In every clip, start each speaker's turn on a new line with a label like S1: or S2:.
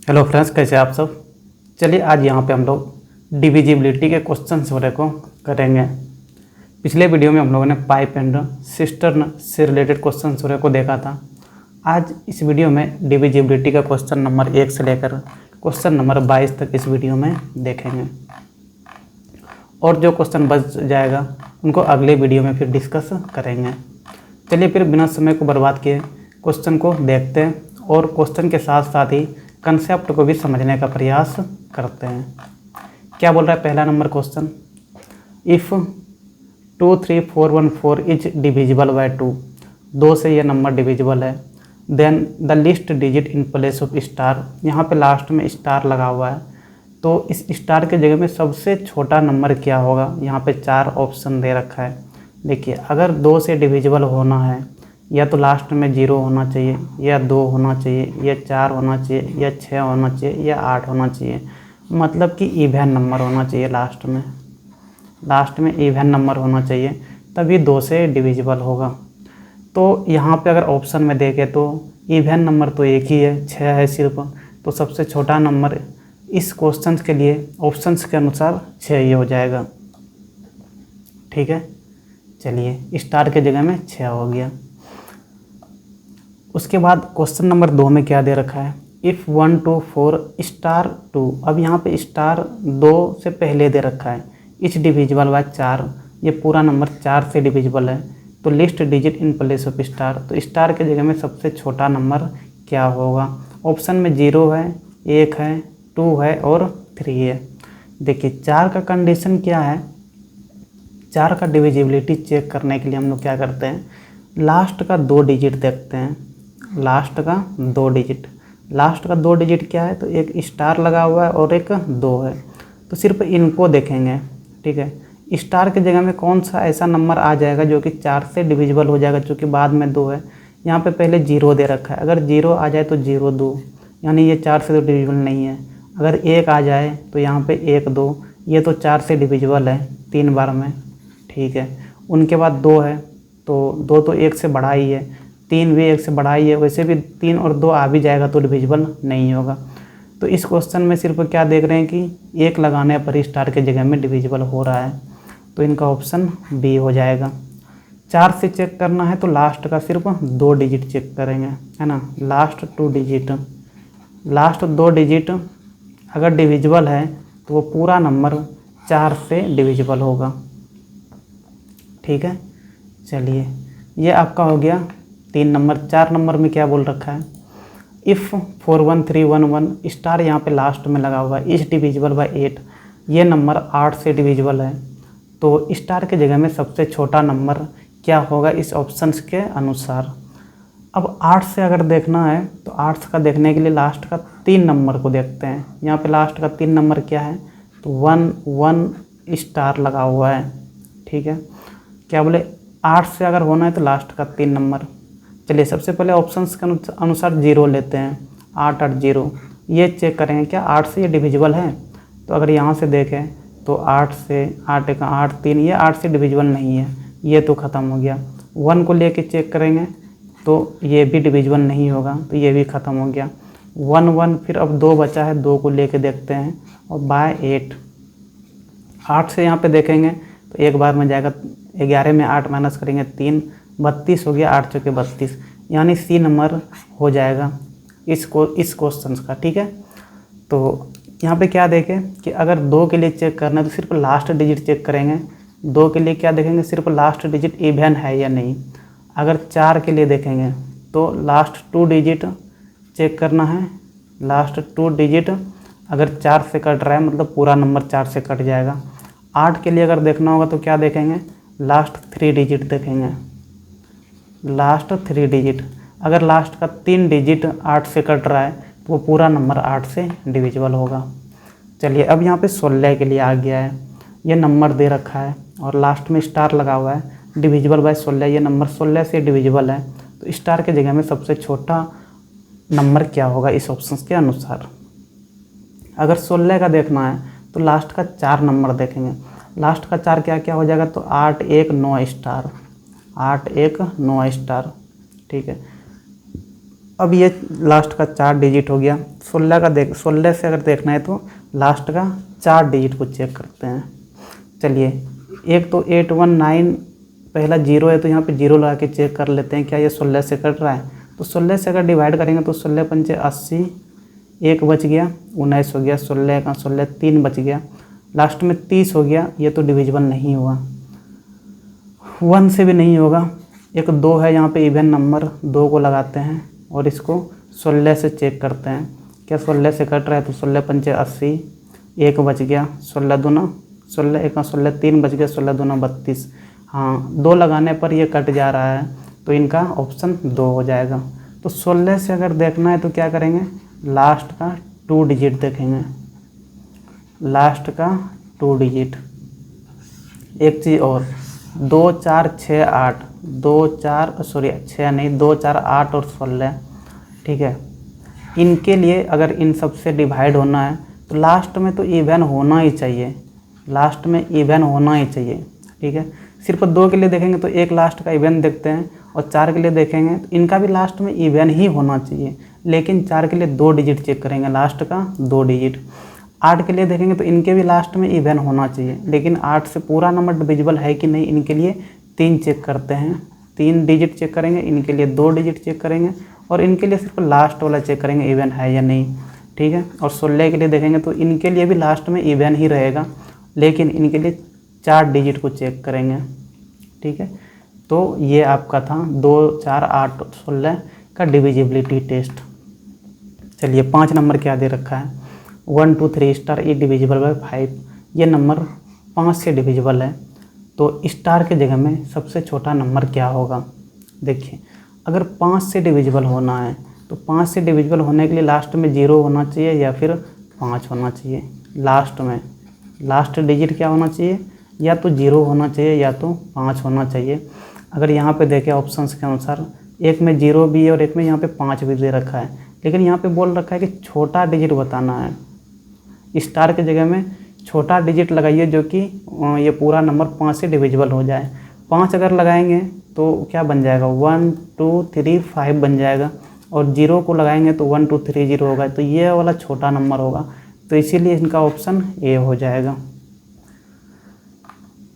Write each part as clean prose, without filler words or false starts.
S1: Hello friends, कैसे आप सब। चलिए आज यहाँ पे हम लोग डिविजिबिलिटी के क्वेश्चन वगैरह को करेंगे। पिछले वीडियो में हम लोगों ने पाइप एंड सिस्टर्न से रिलेटेड क्वेश्चन वगैरह को देखा था। आज इस वीडियो में डिविजिबिलिटी का क्वेश्चन नंबर 1 से लेकर क्वेश्चन नंबर 22 तक इस वीडियो में देखेंगे, और जो क्वेश्चन बच जाएगा उनको अगले वीडियो में फिर डिस्कस करेंगे। चलिए फिर बिना समय को बर्बाद किए क्वेश्चन को देखते हैं और क्वेश्चन के साथ साथ ही कंसेप्ट को भी समझने का प्रयास करते हैं। क्या बोल रहा है पहला number question, if 23414 is divisible by 2, 2 से ये नंबर डिविजिबल है, then the last digit in place of star. यहाँ पे लास्ट में स्टार लगा हुआ है, तो इस स्टार के जगह में सबसे छोटा नंबर क्या होगा। यहाँ पे 4 ऑप्शन दे रखा है। देखिए, अगर 2 से डिविजिबल होना है या तो लास्ट में 0 होना चाहिए, या 2 होना चाहिए, या 4 होना चाहिए, या 6 होना चाहिए, या 8 होना चाहिए। मतलब कि इवन नंबर होना चाहिए लास्ट में इवन नंबर होना चाहिए, तभी 2 से डिविजिबल होगा। तो यहाँ पे अगर ऑप्शन में देखें तो इवन नंबर तो एक ही है, 6 है सिर्फ, तो सबसे छोटा नंबर इस क्वेश्चन के लिए ऑप्शंस के अनुसार 6 ही हो जाएगा। ठीक है, चलिए स्टार के जगह में 6 हो गया। उसके बाद क्वेश्चन नंबर 2 में क्या दे रखा है, इफ़ 1 2 4 स्टार 2। अब यहाँ पे स्टार 2 से पहले दे रखा है, इच डिविजिबल बाय 4, ये पूरा नंबर 4 से डिविजिबल है, तो list digit in place of star. तो स्टार के जगह में सबसे छोटा नंबर क्या होगा। ऑप्शन में 0 है, 1 है, 2 है और 3 है। देखिए 4 का कंडीशन क्या है, 4 का डिविजिबिलिटी चेक करने के लिए हम लोग क्या करते हैं, लास्ट का 2 डिजिट देखते हैं। लास्ट का 2 डिजिट क्या है, तो एक स्टार लगा हुआ है और एक 2 है, तो सिर्फ इनको देखेंगे। ठीक है, स्टार के जगह में कौन सा ऐसा नंबर आ जाएगा जो कि 4 से डिविजिबल हो जाएगा, चूँकि बाद में 2 है। यहाँ पे पहले 0 दे रखा है, अगर 0 आ जाए तो 0 2, यानी ये 4 से तो डिविजिबल नहीं है। अगर 1 आ जाए तो यहाँ पे 1 2, ये तो 4 से डिविजिबल है 3 बार में। ठीक है, उनके बाद 2 है, तो 2 तो 1 से बड़ा ही है, 3 भी 1 से बड़ा ही है, वैसे भी 3 और 2 आ भी जाएगा तो डिविजिबल नहीं होगा। तो इस क्वेश्चन में सिर्फ क्या देख रहे हैं कि 1 लगाने पर स्टार के जगह में डिविजिबल हो रहा है, तो इनका ऑप्शन बी हो जाएगा। 4 से चेक करना है तो लास्ट का सिर्फ 2 डिजिट चेक करेंगे, है ना। लास्ट 2 डिजिट अगर डिविजिबल है तो वो पूरा नंबर 4 से डिविजिबल होगा। ठीक है, चलिए ये आपका हो गया 3 नंबर। 4 नंबर में क्या बोल रखा है, इफ़ 41311 स्टार यहाँ पे लास्ट में लगा हुआ है, इज डिविजिबल बाय 8, ये नंबर 8 से डिविजिबल है, तो स्टार के जगह में सबसे छोटा नंबर क्या होगा इस ऑप्शंस के अनुसार। अब 8 से अगर देखना है तो 8 का देखने के लिए लास्ट का 3 नंबर को देखते हैं। यहाँ पे लास्ट का 3 नंबर क्या है, तो 1 1 स्टार लगा हुआ है। ठीक है, क्या बोले 8 से अगर होना है तो लास्ट का 3 नंबर। चलिए सबसे पहले ऑप्शंस के अनुसार 0 लेते हैं, 8 8 0, ये चेक करेंगे क्या 8 से ये डिविजिबल है। तो अगर यहाँ से देखें तो 8 से 8 1 8 3, ये 8 से डिविजिबल नहीं है, ये तो ख़त्म हो गया। 1 को लेके चेक करेंगे तो ये भी डिविजिबल नहीं होगा, तो ये भी ख़त्म हो गया। 1 1, फिर अब 2 बचा है, 2 को लेके देखते हैं, और बाय 8 से यहाँ पे देखेंगे तो एक बार में जाएगा, 11 में 8 माइनस करेंगे 3, 32 हो गया, 8 चौके 32, यानी सी नंबर हो जाएगा इस क्वेश्चन का। ठीक है, तो यहाँ पे क्या देखें कि अगर 2 के लिए चेक करना है तो सिर्फ लास्ट डिजिट चेक करेंगे। 2 के लिए क्या देखेंगे, सिर्फ लास्ट डिजिट इवन है या नहीं। अगर 4 के लिए देखेंगे तो लास्ट 2 डिजिट चेक करना है। लास्ट 2 डिजिट अगर 4 से कट रहा है मतलब पूरा नंबर 4 से कट जाएगा। 8 के लिए अगर देखना होगा तो क्या देखेंगे, लास्ट 3 डिजिट देखेंगे। लास्ट 3 डिजिट अगर लास्ट का 3 डिजिट 8 से कट रहा है तो वो पूरा नंबर 8 से डिविजिबल होगा। चलिए अब यहाँ पे 16 के लिए आ गया है, ये नंबर दे रखा है और लास्ट में स्टार लगा हुआ है, डिविजिबल बाय 16, ये नंबर 16 से डिविजिबल है, तो स्टार के जगह में सबसे छोटा नंबर क्या होगा इस ऑप्शन के अनुसार। अगर 16 का देखना है तो लास्ट का 4 नंबर देखेंगे। लास्ट का 4 क्या क्या हो जाएगा, तो 8 1 9 स्टार, 8 1 9 स्टार। ठीक है, अब ये लास्ट का 4 डिजिट हो गया। 16 से अगर देखना है तो लास्ट का 4 डिजिट को चेक करते हैं। चलिए, एक तो 819 पहला 0 है तो यहाँ पे 0 लगा के चेक कर लेते हैं क्या ये 16 से कट रहा है। तो 16 से अगर डिवाइड करेंगे तो 16 पंचे 80, 1 बच गया, 19 हो गया, 16 का 16 3 बच गया, लास्ट में 30 हो गया। ये तो डिविजिबल नहीं हुआ, 1 से भी नहीं होगा। एक 2 है यहाँ पे इवन नंबर, 2 को लगाते हैं और इसको 16 से चेक करते हैं क्या 16 से कट रहा है। तो 16 पंचे 80, 1 बच गया, 16 दूना 16, 1 16 3 बच गया, 16 दूना 32। हाँ, 2 लगाने पर ये कट जा रहा है तो इनका ऑप्शन 2 हो जाएगा। तो 16 से अगर देखना है तो क्या करेंगे, लास्ट का 2 डिजिट देखेंगे, लास्ट का 2 डिजिट। एक चीज़ और, 2 4 6 8, 2 4 सॉरी 6 नहीं, 2 4 8 और 16, ठीक है। इनके लिए अगर इन सब से डिवाइड होना है तो लास्ट में तो इवन होना ही चाहिए, लास्ट में इवन होना ही चाहिए, ठीक है। सिर्फ 2 के लिए देखेंगे तो एक लास्ट का इवन देखते हैं और 4 के लिए देखेंगे तो इनका भी लास्ट में इवन ही होना चाहिए, लेकिन 4 के लिए 2 डिजिट चेक करेंगे, लास्ट का 2 डिजिट। 8 के लिए देखेंगे तो इनके भी लास्ट में इवन होना चाहिए, लेकिन 8 से पूरा नंबर डिविजिबल है कि नहीं, इनके लिए 3 चेक करते हैं, 3 डिजिट चेक करेंगे, इनके लिए 2 डिजिट चेक करेंगे और इनके लिए सिर्फ लास्ट वाला चेक करेंगे इवन है या नहीं, ठीक है। और 16 के लिए देखेंगे तो इनके लिए भी लास्ट में इवन ही रहेगा, लेकिन इनके लिए 4 डिजिट को चेक करेंगे, ठीक है। तो ये आपका था 2 4 8 16 का डिविजिबिलिटी टेस्ट। चलिए, 5 नंबर क्या दे रखा है, 1 2 3 स्टार ई डिविजिबल बाय 5। ये नंबर 5 से डिविजिबल है, तो स्टार के जगह में सबसे छोटा नंबर क्या होगा। देखिए, अगर 5 से डिविजिबल होना है तो 5 से डिविजिबल होने के लिए लास्ट में 0 होना चाहिए या फिर 5 होना चाहिए। लास्ट में लास्ट डिजिट क्या होना चाहिए, या तो 0 होना चाहिए या तो 5 होना चाहिए। अगर यहाँ पे देखें ऑप्शंस के अनुसार, एक में 0 भी है और एक में यहाँ पे 5 भी दे रखा है, लेकिन यहाँ पे बोल रखा है कि छोटा डिजिट बताना है। स्टार के जगह में छोटा डिजिट लगाइए जो कि ये पूरा नंबर 5 से डिविजिबल हो जाए। 5 अगर लगाएंगे तो क्या बन जाएगा, 1 2 3 5 बन जाएगा, और 0 को लगाएंगे तो 1 2 3 0 होगा, तो ये वाला छोटा नंबर होगा, तो इसीलिए इनका ऑप्शन ए हो जाएगा,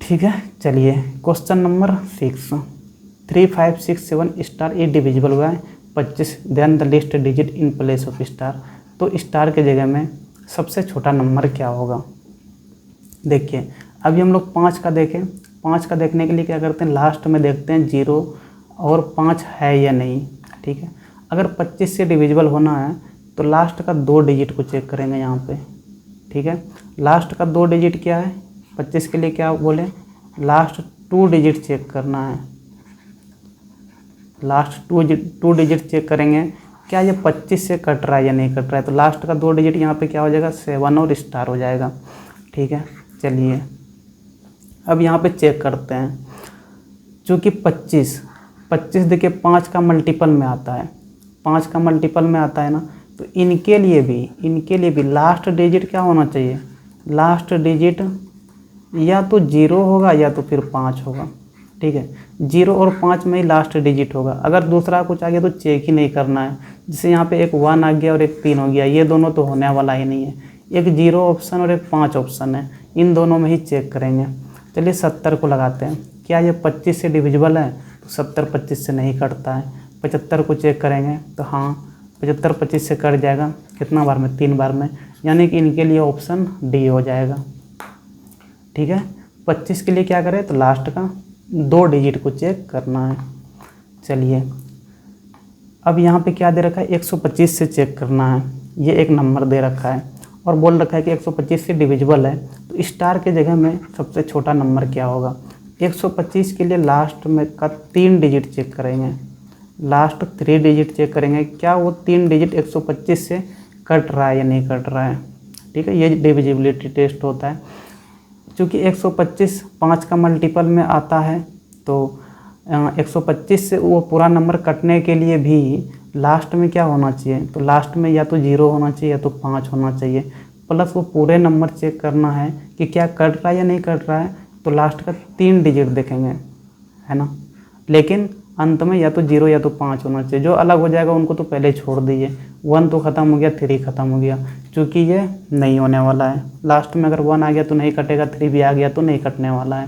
S1: ठीक है। चलिए, क्वेश्चन नंबर 6, 3 5 6 7 स्टार ई divisible by 25, then the last digit in place of star. तो स्टार के जगह में सबसे छोटा नंबर क्या होगा। देखिए, अभी हम लोग 5 का देखें, 5 का देखने के लिए क्या करते हैं, लास्ट में देखते हैं 0 और 5 है या नहीं, ठीक है। अगर 25 से डिविजिबल होना है तो लास्ट का 2 डिजिट को चेक करेंगे यहाँ पे, ठीक है। लास्ट का 2 डिजिट क्या है, 25 के लिए क्या बोले, लास्ट 2 डिजिट चेक करना है, लास्ट 2 डिजिट चेक करेंगे क्या ये 25 से कट रहा है या नहीं कट रहा है। तो लास्ट का 2 डिजिट यहाँ पे क्या हो जाएगा, 7 और स्टार हो जाएगा, ठीक है। चलिए, अब यहाँ पे चेक करते हैं, चूँकि 25 देखिए 5 का मल्टीपल में आता है, 5 का मल्टीपल में आता है ना, तो इनके लिए भी लास्ट डिजिट क्या होना चाहिए, लास्ट डिजिट या तो 0 होगा या तो फिर 5 होगा, ठीक है। 0 और 5 में ही लास्ट डिजिट होगा। अगर दूसरा कुछ आ गया तो चेक ही नहीं करना है, जैसे यहाँ पे एक 1 आ गया और एक 3 हो गया, ये दोनों तो होने वाला ही नहीं है। एक 0 ऑप्शन और एक 5 ऑप्शन है, इन दोनों में ही चेक करेंगे। चलिए 70 को लगाते हैं, क्या ये 25 से डिविजिबल है, तो 70 25 से नहीं कटता है। 75 को चेक करेंगे तो हाँ 75 25 से कट जाएगा, कितना बार में, 3 बार में, यानी कि इनके लिए ऑप्शन डी हो जाएगा, ठीक है। 25 के लिए क्या करें, तो लास्ट का 2 डिजिट को चेक करना है। चलिए, अब यहाँ पे क्या दे रखा है, 125 से चेक करना है, ये एक नंबर दे रखा है और बोल रखा है कि 125 से डिविजिबल है, तो स्टार के जगह में सबसे छोटा नंबर क्या होगा। 125 के लिए लास्ट में का 3 डिजिट चेक करेंगे, लास्ट 3 डिजिट चेक करेंगे, क्या वो 3 डिजिट 125 से कट रहा है या नहीं कट रहा है, ठीक है। ये डिविजिबिलिटी टेस्ट होता है। क्योंकि 125 5 का मल्टीपल में आता है, तो 125 से वो पूरा नंबर कटने के लिए भी लास्ट में क्या होना चाहिए, तो लास्ट में या तो 0 होना चाहिए या तो 5 होना चाहिए, प्लस वो पूरे नंबर चेक करना है कि क्या कट रहा है या नहीं कट रहा है, तो लास्ट का 3 डिजिट देखेंगे, है ना। लेकिन अंत में या तो 0 या तो 5 होना चाहिए। जो अलग हो जाएगा उनको तो पहले छोड़ दीजिए। 1 तो ख़त्म हो गया, 3 ख़त्म हो गया, क्योंकि ये नहीं होने वाला है। लास्ट में अगर 1 आ गया तो नहीं कटेगा, 3 भी आ गया तो नहीं कटने वाला है।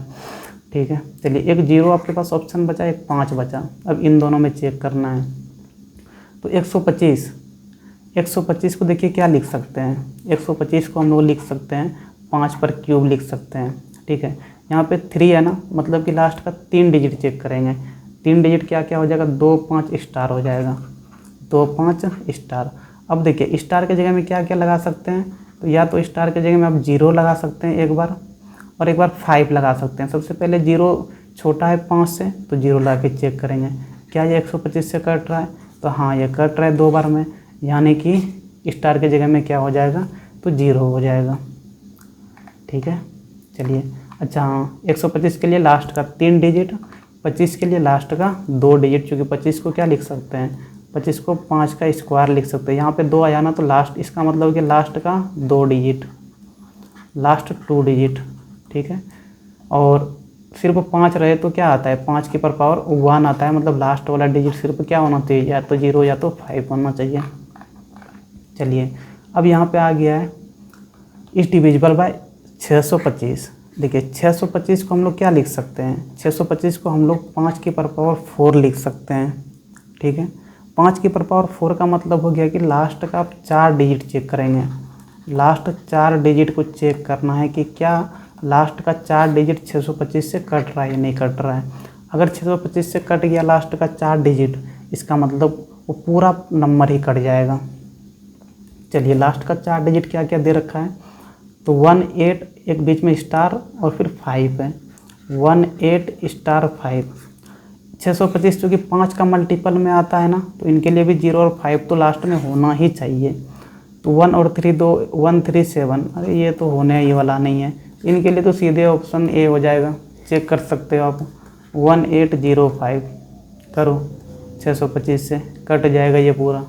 S1: ठीक है, चलिए एक 0 आपके पास ऑप्शन बचा, एक 5 बचा। अब इन दोनों में चेक करना है। तो 125 को देखिए क्या लिख सकते हैं। 125 को हम लोग लिख सकते हैं 5 पर क्यूब लिख सकते हैं। ठीक है, यहाँ पे 3 है ना, मतलब कि लास्ट का 3 डिजिट चेक करेंगे। 3 डिजिट क्या क्या हो जाएगा, 2 5 स्टार हो जाएगा, 2 5 स्टार। अब देखिए स्टार के जगह में क्या क्या लगा सकते हैं, तो या तो स्टार के जगह में आप 0 लगा सकते हैं एक बार, और एक बार 5 लगा सकते हैं। सबसे पहले 0 छोटा है 5 से, तो 0 लगा के चेक करेंगे क्या ये 125 से कट रहा है, तो हाँ ये कट रहा है 2 बार में, यानी कि स्टार के जगह में क्या हो जाएगा, तो 0 हो जाएगा। ठीक है, चलिए अच्छा हाँ, 125 के लिए लास्ट का 3 डिजिट, 25 के लिए लास्ट का 2 डिजिट, चूँकि 25 को क्या लिख सकते हैं, 25 को 5 का स्क्वायर लिख सकते हैं। यहाँ पे 2 आया ना, तो लास्ट, इसका मतलब कि लास्ट का 2 डिजिट, लास्ट 2 डिजिट। ठीक है, और सिर्फ 5 रहे तो क्या आता है, 5 की पावर 1 आता है, मतलब लास्ट वाला डिजिट सिर्फ क्या होना चाहिए, या तो 0 या तो 5 होना चाहिए। चलिए अब यहाँ पे आ गया है इस डिविजिबल बाय 625। देखिए 625 को हम लोग क्या लिख सकते हैं, 625 को हम लोग 5 की पावर 4 लिख सकते हैं। ठीक है, 5 की पावर 4 का मतलब हो गया कि लास्ट का आप 4 डिजिट चेक करेंगे। लास्ट 4 डिजिट को चेक करना है कि क्या लास्ट का 4 डिजिट 625 से कट रहा है या नहीं कट रहा है। अगर 625 से कट गया लास्ट का 4 डिजिट, इसका मतलब वो पूरा नंबर ही कट जाएगा। चलिए लास्ट का 4 डिजिट क्या क्या दे रखा है, तो 1 8, एक बीच में स्टार और फिर 5 है, 1 8 स्टार 5। 625 चूँकि 5 का मल्टीपल में आता है ना, तो इनके लिए भी 0 और 5 तो लास्ट में होना ही चाहिए। तो 1 और 3 दो 1 3 7, अरे ये तो होने ही वाला नहीं है, इनके लिए तो सीधे ऑप्शन ए हो जाएगा। चेक कर सकते हो आप, 1805 करो, 625 से कट जाएगा ये पूरा।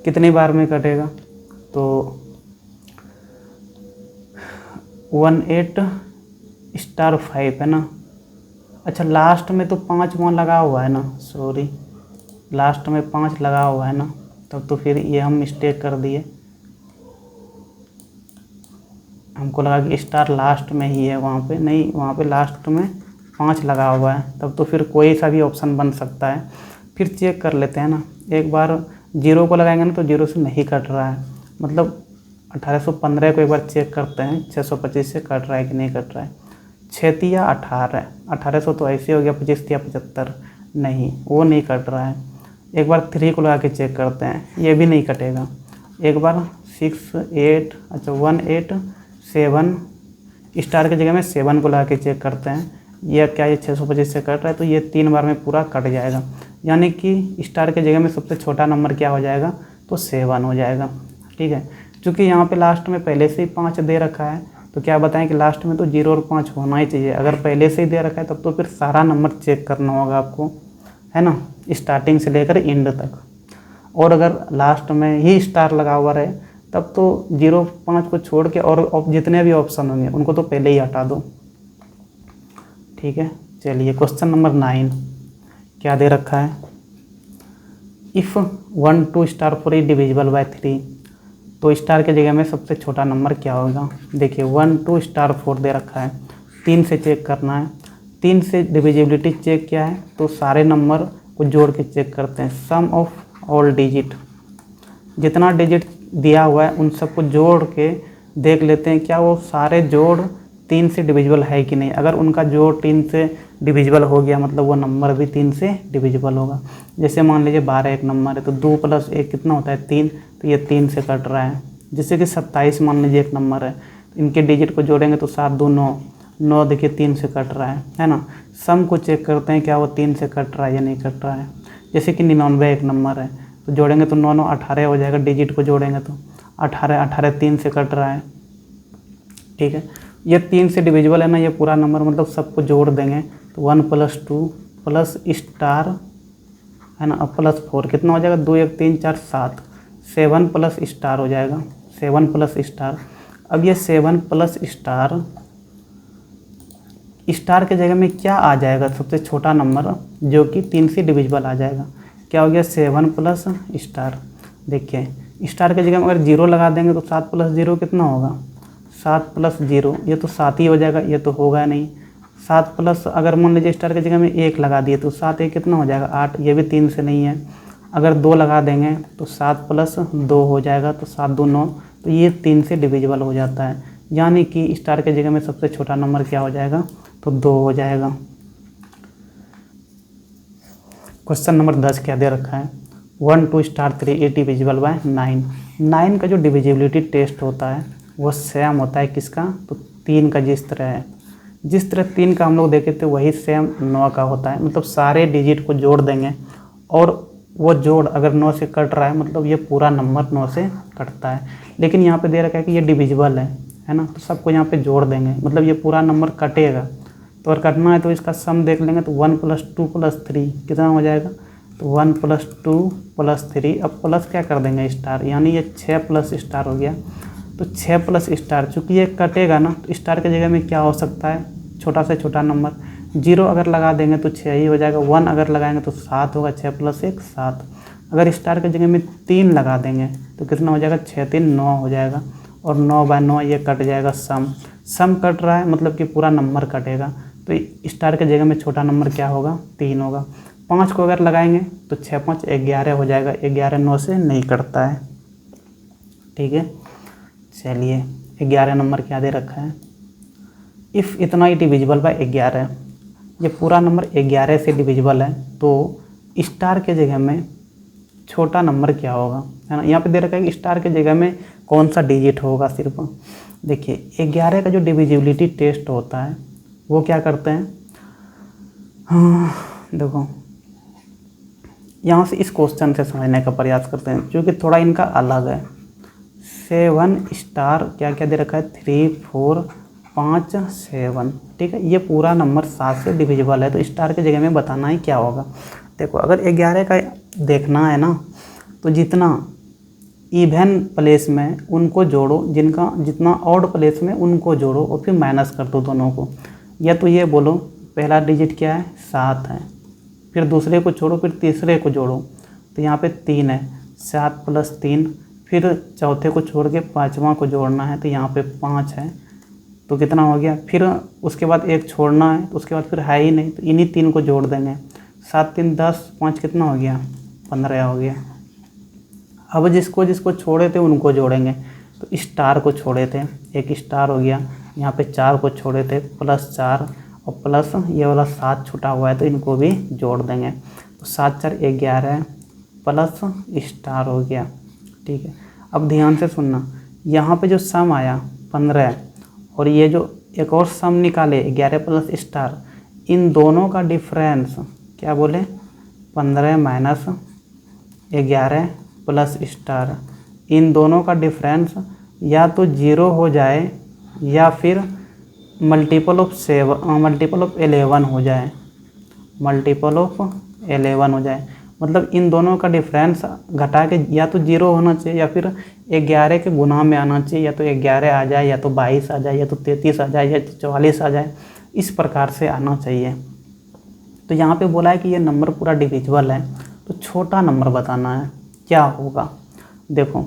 S1: कितनी बार में कटेगा, तो 18 स्टार 5 है ना। अच्छा लास्ट में तो 5 वहाँ लगा हुआ है ना, सॉरी लास्ट में 5 लगा हुआ है ना, तब तो फिर ये हम मिस्टेक कर दिए। हमको लगा कि स्टार लास्ट में ही है, वहाँ पे नहीं, वहाँ पे लास्ट में 5 लगा हुआ है, तब तो फिर कोई सा भी ऑप्शन बन सकता है। फिर चेक कर लेते हैं ना, एक बार 0 को लगाएंगे ना तो 0 से नहीं कट रहा है, मतलब 1815 को एक बार चेक करते हैं 625 से कट रहा है कि नहीं कट रहा है। 6 या 18, 1800 तो ऐसे हो गया, 25 या 75, नहीं वो नहीं कट रहा है। एक बार 3 को लगा के चेक करते हैं, ये भी नहीं कटेगा। एक बार 6 8, अच्छा 1 8 7, स्टार की जगह में 7 को लगा के चेक करते हैं, यह क्या ये 625 से कट रहा है, तो ये 3 बार में पूरा कट जाएगा, यानी कि स्टार की जगह में सबसे छोटा नंबर क्या हो जाएगा, तो 7 हो जाएगा। ठीक है, क्योंकि यहाँ पे लास्ट में पहले से ही 5 दे रखा है, तो क्या बताएं कि लास्ट में तो 0 और 5 होना ही चाहिए। अगर पहले से ही दे रखा है तब तो फिर सारा नंबर चेक करना होगा आपको, है ना, स्टार्टिंग से लेकर एंड तक। और अगर लास्ट में ही स्टार लगा हुआ रहे तब तो 0 5 को छोड़ के और जितने भी ऑप्शन होंगे उनको तो पहले ही हटा दो। ठीक है, चलिए क्वेश्चन नंबर 9 क्या दे रखा है, if 1 2 star 4 is divisible bye 3, तो स्टार के जगह में सबसे छोटा नंबर क्या होगा। देखिए 1 2 स्टार 4 दे रखा है, 3 से चेक करना है। 3 से डिविजिबिलिटी चेक क्या है, तो सारे नंबर को जोड़ के चेक करते हैं, सम ऑफ ऑल डिजिट, जितना डिजिट दिया हुआ है उन सबको जोड़ के देख लेते हैं क्या वो सारे जोड़ 3 से डिविजिबल है कि नहीं। अगर उनका जोड़ 3 से डिविजिबल हो गया मतलब वो नंबर भी 3 से डिविजिबल होगा। जैसे मान लीजिए 12 एक नंबर है, तो 2 + 1 कितना होता है 3, तो ये 3 से कट रहा है। जैसे कि 27 मान लीजिए एक नंबर है, इनके डिजिट को जोड़ेंगे तो 7 2 9, 9 देखिए 3 से कट रहा है ना। सम को चेक करते हैं क्या वो 3 से कट रहा है या नहीं कट रहा है। जैसे कि 99 एक नंबर है, तो जोड़ेंगे तो 9 9 18 हो जाएगा, डिजिट को जोड़ेंगे तो 18 18 3 से कट रहा है। ठीक है, ये 3 से डिविजिबल है ना ये पूरा नंबर, मतलब सबको जोड़ देंगे तो 1 + 2 प्लस स्टार है ना, अब +4 कितना हो जाएगा, 2 1 3 4 7, 7 प्लस स्टार हो जाएगा, 7 प्लस स्टार। अब ये 7 प्लस स्टार स्टार के जगह में क्या आ जाएगा, सबसे छोटा नंबर जो कि 3 से डिविजिबल आ जाएगा। क्या हो गया, 7 प्लस स्टार। देखिए स्टार के जगह में अगर 0 लगा देंगे तो 7 प्लस 0 कितना होगा, 7 प्लस 0, ये तो 7 ही हो जाएगा, ये तो होगा नहीं। 7 प्लस, अगर मान लीजिए स्टार की जगह में 1 लगा दिए तो 7 1 कितना हो जाएगा, 8, ये भी 3 से नहीं है। अगर 2 लगा देंगे तो 7 प्लस 2 हो जाएगा, तो 7 2 9, तो ये 3 से डिविजिबल हो जाता है। यानी कि स्टार के जगह में सबसे छोटा नंबर क्या हो जाएगा, तो 2 हो जाएगा। क्वेश्चन नंबर 10 क्या दे रखा है, 1 2 स्टार 3 इज डिविजिबल बाय 9। 9 का जो डिविजिबिलिटी टेस्ट होता है वो सेम होता है किसका, तो 3 का जिस तरह है। जिस तरह 3 का हम लोग देखे थे वही सेम 9 का होता है। मतलब सारे डिजिट को जोड़ देंगे और वो जोड़ अगर 9 से कट रहा है मतलब ये पूरा नंबर 9 से कटता है। लेकिन यहाँ पे दे रखा है कि ये डिविजिबल है ना, तो सबको यहाँ पे जोड़ देंगे, मतलब ये पूरा नंबर कटेगा। तो अगर कटना है तो इसका सम देख लेंगे, तो 1 + 2 + 3 कितना हो जाएगा, तो 1 + 2 + 3। अब प्लस क्या कर देंगे स्टार, यानी ये 6 प्लस स्टार हो गया। तो 6 प्लस स्टार, चूँकि ये कटेगा ना तो स्टार की जगह में क्या हो सकता है, छोटा से छोटा नंबर। 0 अगर लगा देंगे तो 6 ही हो जाएगा, 1 अगर लगाएंगे तो 7 होगा, 6 + 1 7। अगर स्टार की जगह में 3 लगा देंगे तो कितना हो जाएगा, 6 3 9 हो जाएगा, और 9/9 ये कट जाएगा। सम कट रहा है मतलब कि पूरा नंबर कटेगा। तो स्टार के जगह में छोटा नंबर क्या होगा, 3 होगा। 5 को अगर लगाएंगे तो 6 5 11 हो जाएगा, 11 9 से नहीं कटता है। ठीक है, चलिए 11 नंबर क्या दे रखा है, इफ़ इतना ही डिविजिबल बाय 11, ये पूरा नंबर 11 से डिविजिबल है, तो स्टार के जगह में छोटा नंबर क्या होगा, है ना। यहाँ पे दे रखा है कि स्टार के जगह में कौन सा डिजिट होगा सिर्फ। देखिए 11 का जो डिविजिबिलिटी टेस्ट होता है वो क्या करते हैं, हाँ देखो यहाँ से इस क्वेश्चन से समझने का प्रयास करते हैं क्योंकि थोड़ा इनका अलग है। 7 स्टार क्या क्या दे रखा है, 3 4 5 7। ठीक है, ये पूरा नंबर 7 से डिविजिबल है, तो स्टार की जगह में बताना है क्या होगा। देखो अगर 11 का देखना है ना, तो जितना इवन प्लेस में उनको जोड़ो, जिनका जितना ऑड प्लेस में उनको जोड़ो और फिर माइनस कर दो दोनों को। या तो ये बोलो पहला डिजिट क्या है, 7 है, फिर दूसरे को छोड़ो, फिर तीसरे को जोड़ो, तो यहाँ पे 3 है, 7 + 3, फिर चौथे को छोड़ के पाँचवा को जोड़ना है, तो यहाँ पे 5 है, तो कितना हो गया। फिर उसके बाद एक छोड़ना है, तो उसके बाद फिर है ही नहीं, तो इन्हीं 3 को जोड़ देंगे। 7 3 10, 5 कितना हो गया, 15 हो गया। अब जिसको जिसको छोड़े थे उनको जोड़ेंगे, तो स्टार को छोड़े थे, एक स्टार हो गया। यहाँ पे 4 को छोड़े थे, +4 और प्लस ये वाला 7 छूटा हुआ है, तो इनको भी जोड़ देंगे। तो 7 4 11 प्लस स्टार हो गया। ठीक है, अब ध्यान से सुनना, यहाँ पे जो सम आया 15 और ये जो एक और सम निकाले 11 प्लस स्टार, इन दोनों का डिफरेंस क्या बोले, 15 माइनस 11 प्लस स्टार, इन दोनों का डिफरेंस या तो 0 हो जाए या फिर मल्टीपल ऑफ 11 हो जाए, मल्टीपल ऑफ 11 हो जाए। मतलब इन दोनों का डिफरेंस घटा के या तो 0 होना चाहिए या फिर 11 के गुना में आना चाहिए, या तो 11 आ जाए, या तो 22 आ जाए, या तो 33 आ जाए, या तो 44 आ जाए, इस प्रकार से आना चाहिए। तो यहाँ पे बोला है कि ये नंबर पूरा डिविजिबल है, तो छोटा नंबर बताना है क्या होगा। देखो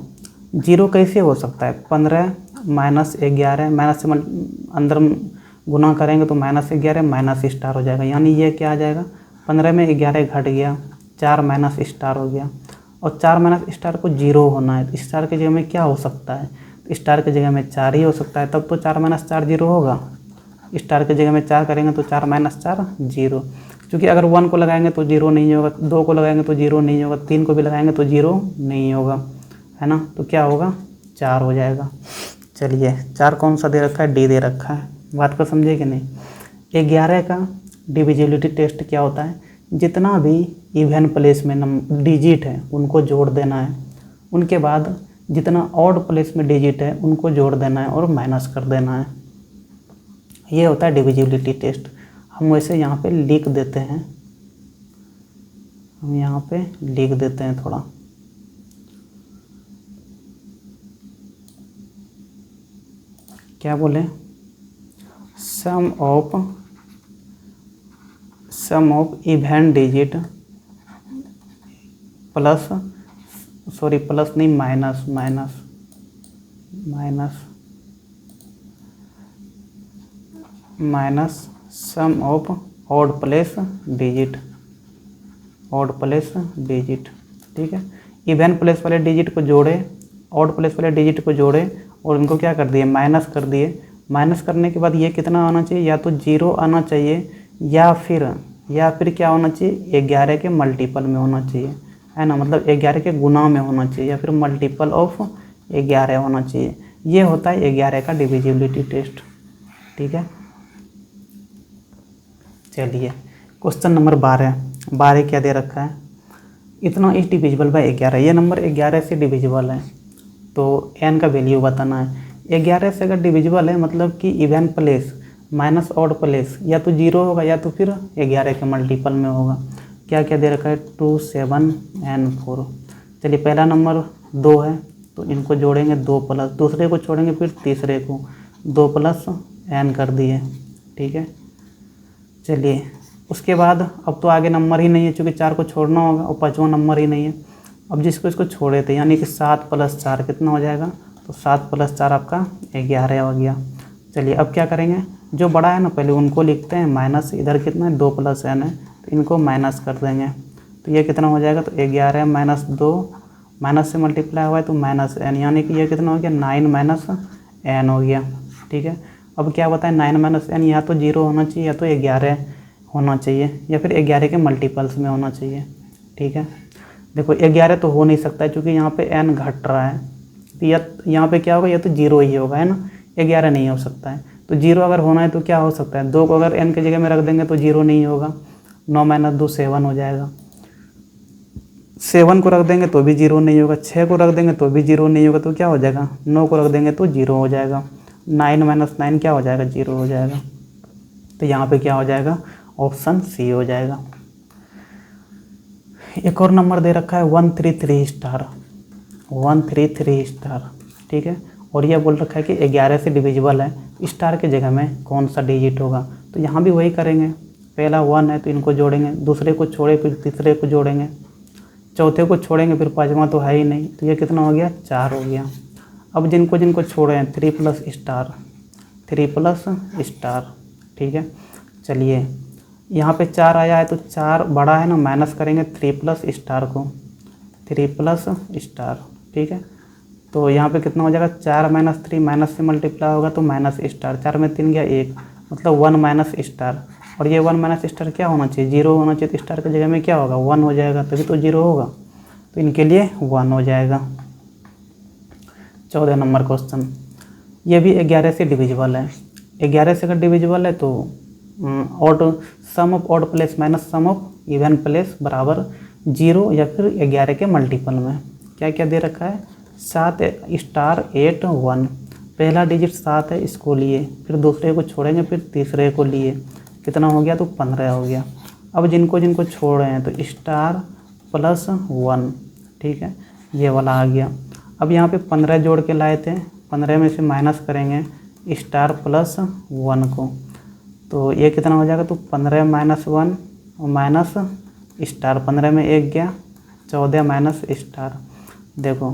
S1: 0 कैसे हो सकता है, 15 माइनस 11, माइनस से अंदर गुना करेंगे तो -11 माइनस स्टार हो जाएगा, यानी ये क्या आ जाएगा, 15 में 11 घट गया, 4 माइनस स्टार हो गया। और 4 माइनस स्टार को 0 होना है, तो स्टार की जगह में क्या हो सकता है, स्टार की जगह में 4 ही हो सकता है, तब तो 4 माइनस 4 0 होगा। स्टार की जगह में 4 करेंगे तो 4 माइनस 4 0, क्योंकि अगर 1 को लगाएंगे तो 0 नहीं होगा, 2 को लगाएंगे तो 0 नहीं होगा, 3 को भी लगाएंगे तो 0 नहीं होगा, है ना। तो क्या होगा, 4 हो जाएगा। चलिए 4 कौन सा दे रखा है, डी दे रखा है, बात को समझे कि नहीं। 11 का डिविजिबिलिटी टेस्ट क्या होता है, जितना भी इवन प्लेस में डिजिट है उनको जोड़ देना है, उनके बाद जितना ऑड प्लेस में डिजिट है उनको जोड़ देना है और माइनस कर देना है, ये होता है डिविजिबिलिटी टेस्ट। हम वैसे यहाँ पे लिख देते हैं, हम यहाँ पे लिख देते हैं थोड़ा, क्या बोले, sum of sum of even digit plus, sorry plus नहीं, minus minus minus minus sum of odd place digit, odd place digit. ठीक है, इवन प्लेस वाले डिजिट को जोड़े, ऑड प्लेस वाले डिजिट को जोड़े और उनको क्या कर दिए, माइनस कर दिए। माइनस करने के बाद ये कितना आना चाहिए, या तो 0 आना चाहिए या फिर क्या होना चाहिए, 11 के मल्टीपल में होना चाहिए, है ना, मतलब 11 के गुना में होना चाहिए, या फिर मल्टीपल ऑफ 11 होना चाहिए। ये होता है 11 का डिविजिबिलिटी टेस्ट। ठीक है, चलिए क्वेश्चन नंबर 12 क्या दे रखा है, इतना इज डिविजिबल बाय 11। ये नंबर 11 से डिविजिबल है, तो n का वैल्यू बताना है। 11 से अगर डिविजिबल है मतलब कि even place minus odd place या तो 0 होगा या तो फिर 11 के मल्टीपल में होगा। क्या क्या दे रखा है, 2, 7 and 4। चलिए पहला नंबर 2 है तो इनको जोड़ेंगे 2 प्लस, दूसरे को छोड़ेंगे फिर तीसरे को, 2 प्लस n कर दिए। ठीक है, चलिए उसके बाद अब तो आगे नंबर ही नहीं है क्योंकि 4 को छोड़ना होगा और 5वां नंबर ही नहीं है। अब जिसको इसको छोड़े थे यानी कि 7 + 4 कितना हो जाएगा, तो 7 + 4 आपका 11 हो गया। चलिए अब क्या करेंगे, जो बड़ा है ना पहले उनको लिखते हैं माइनस, इधर कितना है 2 + n है तो इनको माइनस कर देंगे, तो ये कितना हो जाएगा, तो 11 - 2 माइनस से मल्टीप्लाई हुआ है तो -n, यानी कि ये कितना हो गया 9 - n हो गया। ठीक है, अब क्या बताएं 9 - n या तो 0 होना चाहिए या तो 11 होना चाहिए या फिर 11 के मल्टीपल्स में होना चाहिए। ठीक है, देखो 11 तो हो नहीं सकता है क्योंकि यहाँ पे n घट रहा है, तो यहाँ पे क्या होगा, या तो 0 ही होगा, है ना, 11 नहीं हो सकता है। तो 0 अगर होना है तो क्या हो सकता है, 2 को अगर n की जगह में रख देंगे तो 0 नहीं होगा, 9 - 2 7 हो जाएगा, 7 को रख देंगे तो भी 0 नहीं होगा, 6 को रख देंगे तो भी 0 नहीं होगा, तो क्या हो जाएगा, 9 को रख देंगे तो 0 हो जाएगा, 9 - 9 क्या हो जाएगा, 0 हो जाएगा। तो यहाँ पे क्या हो जाएगा, ऑप्शन सी हो जाएगा। एक और नंबर दे रखा है 133 स्टार, 133 स्टार। ठीक है, और यह बोल रखा है कि 11 से डिविजिबल है, स्टार के जगह में कौन सा डिजिट होगा, तो यहाँ भी वही करेंगे, पहला 1 है तो इनको जोड़ेंगे, दूसरे को छोड़े फिर तीसरे को जोड़ेंगे, चौथे को छोड़ेंगे फिर 5वां तो है ही नहीं, तो ये कितना हो गया, 4 हो गया। अब जिनको छोड़े हैं 3 + स्टार, 3 + स्टार। ठीक है, चलिए यहाँ पे 4 आया है तो 4 बड़ा है ना, माइनस करेंगे 3 + स्टार को, 3 + स्टार। ठीक है, तो यहाँ पे कितना हो जाएगा, 4 - 3 माइनस से मल्टीप्लाई होगा तो माइनस स्टार, 4 में 3 गया 1, मतलब 1 - स्टार। और ये 1 - स्टार क्या होना चाहिए, 0 होना चाहिए, तो स्टार की जगह में क्या होगा, 1 हो जाएगा, तभी तो 0 होगा, तो इनके लिए 1 हो जाएगा। 14 नंबर क्वेश्चन, ये भी 11 से डिविजिबल है। 11 से अगर डिविजिबल है तो odd sum of odd place minus sum of even place बराबर 0 या फिर 11 के मल्टीपल में। क्या क्या दे रखा है, 7 स्टार 8 1, पहला डिजिट 7 है इसको लिए, फिर दूसरे को छोड़ेंगे फिर तीसरे को लिए, कितना हो गया, तो 15 हो गया। अब जिनको छोड़ रहे हैं तो स्टार +1। ठीक है, ये वाला आ गया। अब यहाँ पे 15 जोड़ के लाए थे, 15 में से माइनस करेंगे स्टार +1 को, तो ये कितना हो जाएगा, तो 15 - 1 और माइनस स्टार, 15 में 1 गया, 14 माइनस स्टार। देखो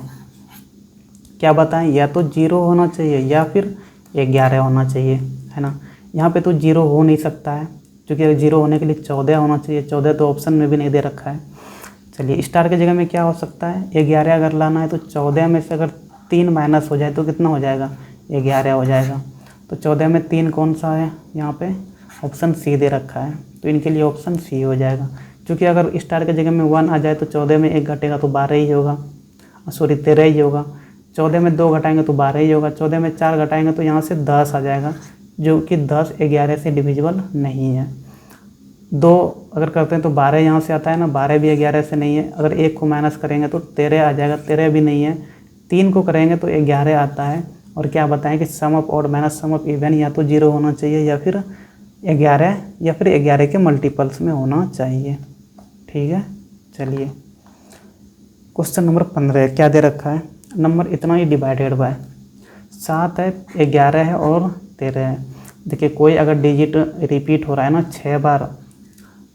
S1: क्या बताएं, या तो 0 होना चाहिए या फिर 11 होना चाहिए, है ना। यहाँ पे तो 0 हो नहीं सकता है क्योंकि 0 होने के लिए 14 होना चाहिए, 14 तो ऑप्शन में भी नहीं दे रखा है। चलिए स्टार की जगह में क्या हो सकता है, 11 अगर लाना है तो 14 में से अगर 3 माइनस हो जाए तो कितना हो जाएगा, 11 हो जाएगा। तो 14 में 3 कौन सा है, यहाँ पे ऑप्शन सी दे रखा है, तो इनके लिए ऑप्शन सी हो जाएगा। क्योंकि अगर स्टार की जगह में 1 आ जाए तो 14 में 1 घटेगा तो 12 ही होगा, सॉरी 13 ही होगा। 14 में 2 घटाएंगे तो 12 ही होगा, 14 में 4 घटाएंगे तो यहाँ से 10 आ जाएगा, जो कि 10 11 से डिविजिबल नहीं है। 2 अगर करते हैं तो 12 यहाँ से आता है ना, 12 भी 11 से नहीं है। अगर 1 को माइनस करेंगे तो 13 आ जाएगा, 13 भी नहीं है। 3 को करेंगे तो 11 आता है। और क्या बताएं कि sum of odd minus sum of even या तो 0 होना चाहिए या फिर 11 या फिर 11 के मल्टीपल्स में होना चाहिए। ठीक है, चलिए क्वेश्चन नंबर 15 क्या दे रखा है, नंबर इतना ही डिवाइडेड बाय 7 है, 11 है और 13 है। देखिए कोई अगर डिजिट रिपीट हो रहा है ना 6 बार,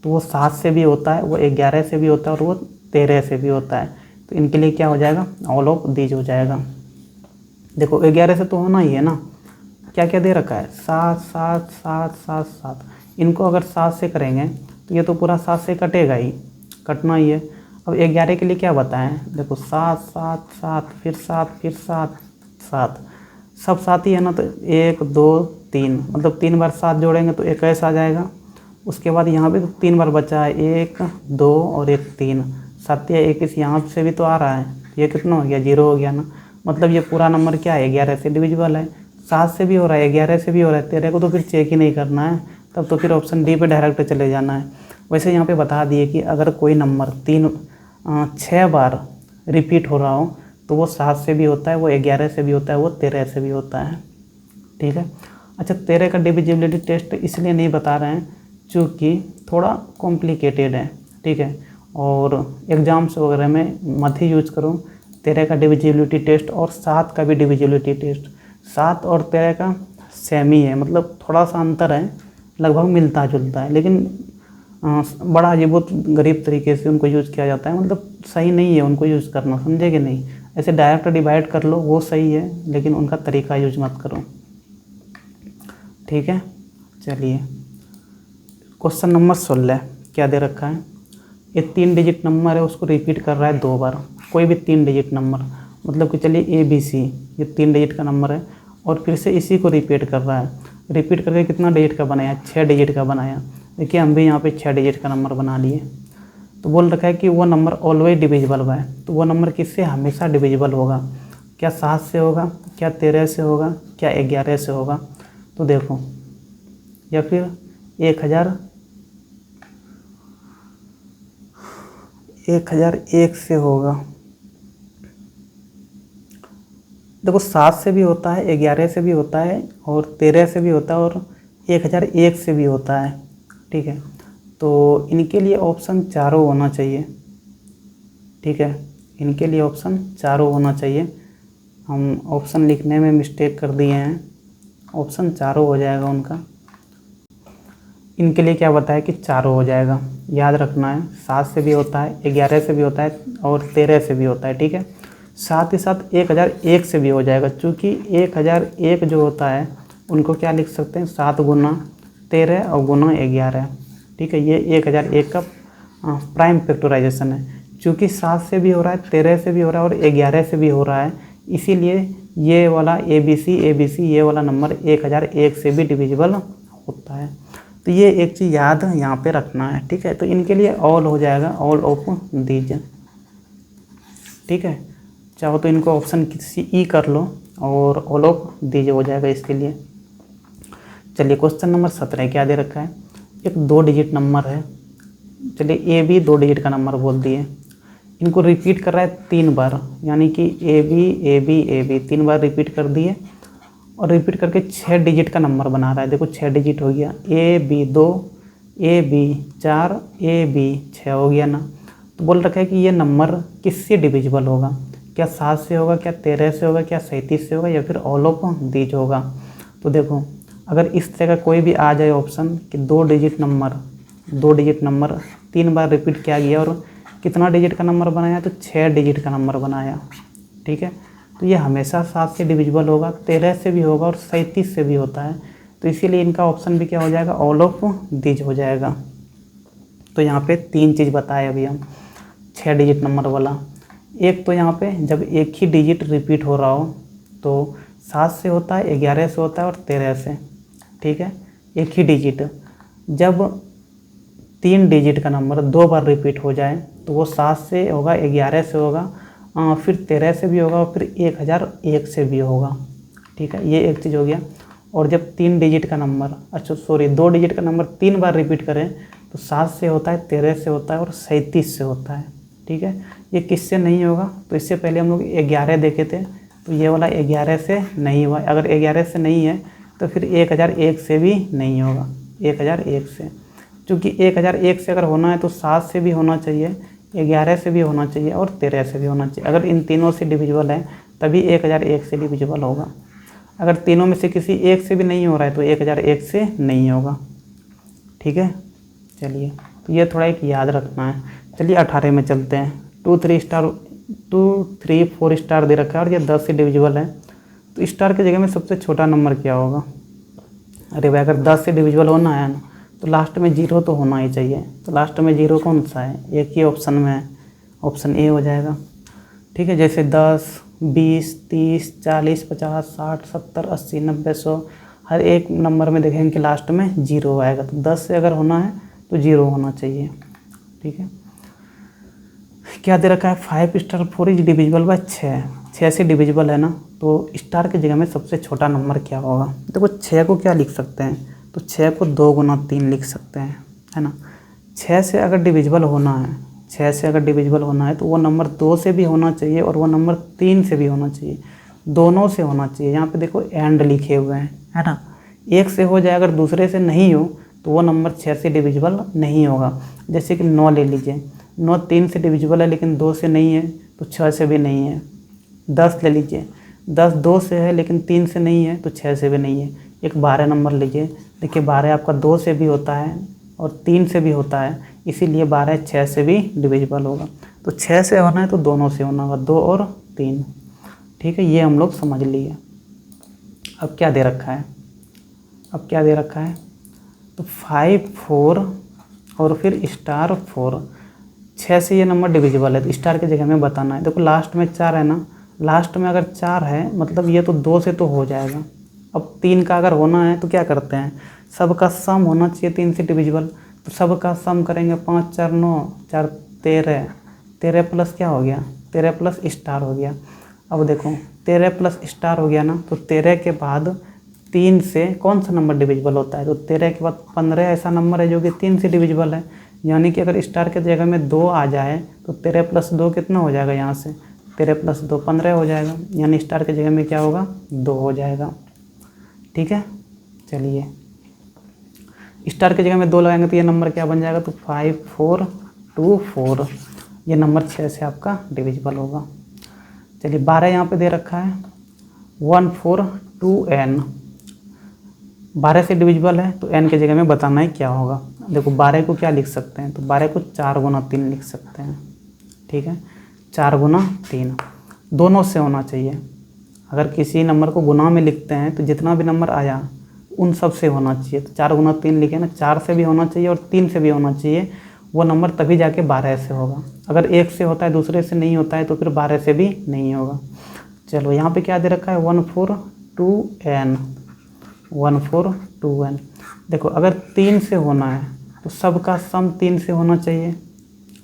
S1: तो वो 7 से भी होता है, वो 11 से भी होता है और वो 13 से भी होता है। तो इनके लिए क्या हो जाएगा, ऑल ऑफ दीज हो जाएगा। देखो 11 से तो होना ही है ना, क्या क्या दे रखा है 7 7 7 7 7, इनको अगर 7 से करेंगे तो ये तो पूरा 7 से कटेगा ही, कटना ही है। अब 11 के लिए क्या बताएं, देखो 7 7 7 फिर 7 फिर 7 7, सब 7 ही है ना, तो 1 2 3, मतलब 3 बार 7 जोड़ेंगे तो 21 आ जाएगा। उसके बाद यहाँ पे तो 3 बार बचा है, 1 2 और 1 3, 7 या 21 यहाँ से भी तो आ रहा है, ये कितना हो गया 0 हो गया ना। मतलब ये पूरा नंबर क्या है 11 से डिविजिबल है, 7 से भी हो रहा है 11 से भी हो रहा है, 13 को तो फिर चेक ही नहीं करना है, तब तो फिर ऑप्शन डी पे डायरेक्ट चले जाना है। वैसे यहाँ पे बता दिए कि अगर कोई नंबर 6 बार रिपीट हो रहा हो तो वो 7 से भी होता है, वो 11 से भी होता है, वो 13 से भी होता है। ठीक है। अच्छा 13 का डिविजिबिलिटी टेस्ट इसलिए नहीं बता रहे हैं क्योंकि थोड़ा कॉम्प्लिकेटेड है। ठीक है, और एग्ज़ाम्स वगैरह में मत ही यूज करो 13 का डिविजिबिलिटी टेस्ट और 7 का भी डिविजिबिलिटी टेस्ट। 7 और 13 का सेम ही है, मतलब थोड़ा सा अंतर है, लगभग मिलता जुलता है, लेकिन बड़ा अजीब गरीब तरीके से उनको यूज़ किया जाता है, मतलब सही नहीं है उनको यूज़ करना, समझे कि नहीं। ऐसे डायरेक्ट डिवाइड कर लो वो सही है, लेकिन उनका तरीका यूज मत करो। ठीक है, चलिए क्वेश्चन नंबर 16 क्या दे रखा है, ये 3 डिजिट नंबर है, उसको रिपीट कर रहा है 2 बार, कोई भी 3 डिजिट नंबर, मतलब कि चलिए ABC ये 3 डिजिट का नंबर है और फिर से इसी को रिपीट कर रहा है। रिपीट करके कितना डिजिट का बनाया, 6 डिजिट का बनाया। देखिए हम भी यहाँ पे 6 डिजिट का नंबर बना लिए। तो बोल रखा है कि वो नंबर ऑलवेज डिविजिबल है, तो वो नंबर किससे हमेशा डिविजिबल होगा, क्या 7 से होगा, क्या 13 से होगा, क्या 11 से होगा। तो देखो, या फिर 1001 से होगा। देखो 7 से भी होता है, 11 से भी होता है और 13 से भी होता है और 1001 से भी होता है। ठीक है, तो इनके लिए ऑप्शन चारों होना चाहिए। ठीक है, इनके लिए ऑप्शन चारों होना चाहिए। हम ऑप्शन लिखने में मिस्टेक कर दिए हैं, ऑप्शन चारों हो जाएगा उनका। इनके लिए क्या बताया कि चारों हो जाएगा, याद रखना है। 7 से भी होता है, 11 से भी होता है और 13 से भी होता है। ठीक है, साथ ही साथ 1001 से भी हो जाएगा, क्योंकि 1001 जो होता है उनको क्या लिख सकते हैं 7 गुना 13 और गुना 11। ठीक है, ये 1001 का प्राइम फैक्टराइजेशन है। चूँकि 7 से भी हो रहा है, 13 से भी हो रहा है और 11 से भी हो रहा है, इसीलिए ये वाला ABC ये वाला नंबर 1001 से भी डिविजिबल होता है। तो ये एक चीज़ याद यहाँ पे रखना है। ठीक है, तो इनके लिए ऑल हो जाएगा, ऑल ऑफ दीज। ठीक है, चाहो तो इनको ऑप्शन किसी ई कर लो और ऑल ऑफ दीज हो जाएगा इसके लिए। चलिए क्वेश्चन नंबर 17 क्या दे रखा है, एक 2 डिजिट नंबर है, चलिए AB 2 डिजिट का नंबर बोल दिए, इनको रिपीट कर रहा है 3 बार, यानी कि AB 3 बार रिपीट कर दिए और रिपीट करके 6 डिजिट का नंबर बना रहा है। देखो 6 डिजिट हो गया, AB 2 AB 4 AB 6 हो गया ना। तो बोल रखा है कि ये नंबर किससे डिविजिबल होगा, क्या 7 से होगा, क्या 13 से होगा, क्या 37 से होगा, या फिर ऑल ऑफ दीज होगा। तो देखो अगर इस तरह का कोई भी आ जाए ऑप्शन कि 2 डिजिट नंबर 3 बार रिपीट किया गया और कितना डिजिट का नंबर बनाया, तो 6 डिजिट का नंबर बनाया। ठीक है, तो ये हमेशा 7 से डिविजिबल होगा, 13 से भी होगा और 37 से भी होता है। तो इसीलिए इनका ऑप्शन भी क्या हो जाएगा, ऑल ऑफ दीज हो जाएगा। तो यहाँ पे 3 चीज़ बताए अभी हम 6 डिजिट नंबर वाला। एक तो यहाँ पे जब एक ही डिजिट रिपीट हो रहा हो तो 7 से होता है, 11 से होता है और 13 से। ठीक है, एक ही डिजिट। जब 3 डिजिट का नंबर 2 बार रिपीट हो जाए तो वो 7 से होगा, 11 से होगा, फिर 13 से भी होगा और फिर 1001 से भी होगा। ठीक है, ये एक चीज़ हो गया। और जब 3 डिजिट का नंबर 2 डिजिट का नंबर 3 बार रिपीट करें तो 7 से होता है, 13 से होता है और 37 से होता है। ठीक है, ये किससे नहीं होगा, तो इससे पहले हम लोग 11 देखे थे, तो ये वाला 11 से नहीं हुआ। अगर 11 से नहीं है तो फिर 1001 से भी नहीं होगा, 1001 से। क्योंकि 1001 से अगर होना है तो 7 से भी होना चाहिए, 11 से भी होना चाहिए और 13 से भी होना चाहिए। अगर इन तीनों से डिविजिबल है तभी 1001 से डिविजिबल होगा। अगर तीनों में से किसी एक से भी नहीं हो रहा है तो 1001 से नहीं होगा। ठीक है, चलिए तो तो ये थोड़ा एक याद रखना है। चलिए 18 में चलते हैं। 2 3 4 स्टार दे रखा है और ये 10 से डिविजिबल है, तो स्टार की जगह में सबसे छोटा नंबर क्या होगा? अरे भाई अगर 10 से डिविजिबल होना है ना तो लास्ट में 0 तो होना ही चाहिए। तो लास्ट में 0 कौन सा है? एक ही ऑप्शन में है, ऑप्शन ए हो जाएगा। ठीक है, जैसे 10, 20, 30, 40, 50, 60, 70, 80, 90, 100, हर एक नंबर में देखेंगे कि लास्ट में 0 आएगा। तो 10 से अगर होना है तो 0 होना चाहिए। ठीक है, क्या दे रखा है? 5 स्टार 4 इज डिविजिबल बाय 6 से डिविजिबल है ना, तो स्टार की जगह में सबसे छोटा नंबर क्या होगा? देखो 6 को क्या लिख सकते हैं? तो 6 को 2 गुना 3 लिख सकते हैं, है ना। 6 से अगर डिविजिबल होना है, 6 से अगर डिविजिबल होना है तो वो नंबर 2 से भी होना चाहिए और वो नंबर 3 से भी होना चाहिए, दोनों से होना चाहिए। यहाँ पे देखो एंड लिखे हुए हैं, है ना। एक से हो जाए अगर दूसरे से नहीं हो तो वो नंबर 6 से डिविजिबल नहीं होगा। जैसे कि 9 ले लीजिए, 9 3 से डिविजिबल है लेकिन 2 से नहीं है, तो 6 से भी नहीं है। 10 ले लीजिए, 10 2 से है लेकिन 3 से नहीं है, तो 6 से भी नहीं है। एक 12 नंबर लीजिए, देखिए 12 आपका 2 से भी होता है और 3 से भी होता है, इसीलिए 12 6 से भी डिविजिबल होगा। तो 6 से होना है तो दोनों से होना होगा, 2 और 3। ठीक है, ये हम लोग समझ लिए। अब क्या दे रखा है? अब क्या दे रखा है? तो 5 4 और फिर स्टार 4, 6 से ये नंबर डिविजिबल है तो स्टार की जगह में बताना है। देखो लास्ट में 4 है ना, लास्ट में अगर 4 है मतलब ये तो 2 से तो हो जाएगा। अब 3 का अगर होना है तो क्या करते हैं? सबका सम होना चाहिए 3 से डिविजिबल, तो सबका सम करेंगे। 5 4 9, 4 13, 13 प्लस क्या हो गया? 13 प्लस स्टार हो गया। अब देखो 13 प्लस स्टार हो गया ना, तो 13 के बाद 3 से कौन सा नंबर डिविजिबल होता है? तो 13 के बाद 15 ऐसा नंबर है जो कि 3 से डिविजिबल है। यानी कि अगर स्टार के जगह में 2 आ जाए तो 13 प्लस 2 कितना हो जाएगा? यहाँ से 13 प्लस 2 15 हो जाएगा, यानी स्टार के जगह में क्या होगा? 2 हो जाएगा। ठीक है, चलिए स्टार की जगह में 2 लगाएंगे तो ये नंबर क्या बन जाएगा? तो 5 4 2 4, ये नंबर 6 से आपका डिविजिबल होगा। चलिए 12 यहाँ पे दे रखा है, 1 4 2 n, 12 से डिविजिबल है तो n की जगह में बताना है क्या होगा। देखो 12 को क्या लिख सकते हैं? तो 12 को 4 गुना 3 लिख सकते हैं। ठीक है, 4 गुना 3, दोनों से होना चाहिए। अगर किसी नंबर को गुना में लिखते हैं तो जितना भी नंबर आया उन सब से होना चाहिए। तो 4 गुना 3 लिखे ना, 4 से भी होना चाहिए और 3 से भी होना चाहिए, वो नंबर तभी जाके 12 से होगा। अगर एक से होता है दूसरे से नहीं होता है तो फिर 12 से भी नहीं होगा। चलो यहाँ पे क्या दे रखा है? 1 4 2 n, 1 4 2 n। देखो अगर 3 से होना है तो सबका सम 3 से होना चाहिए,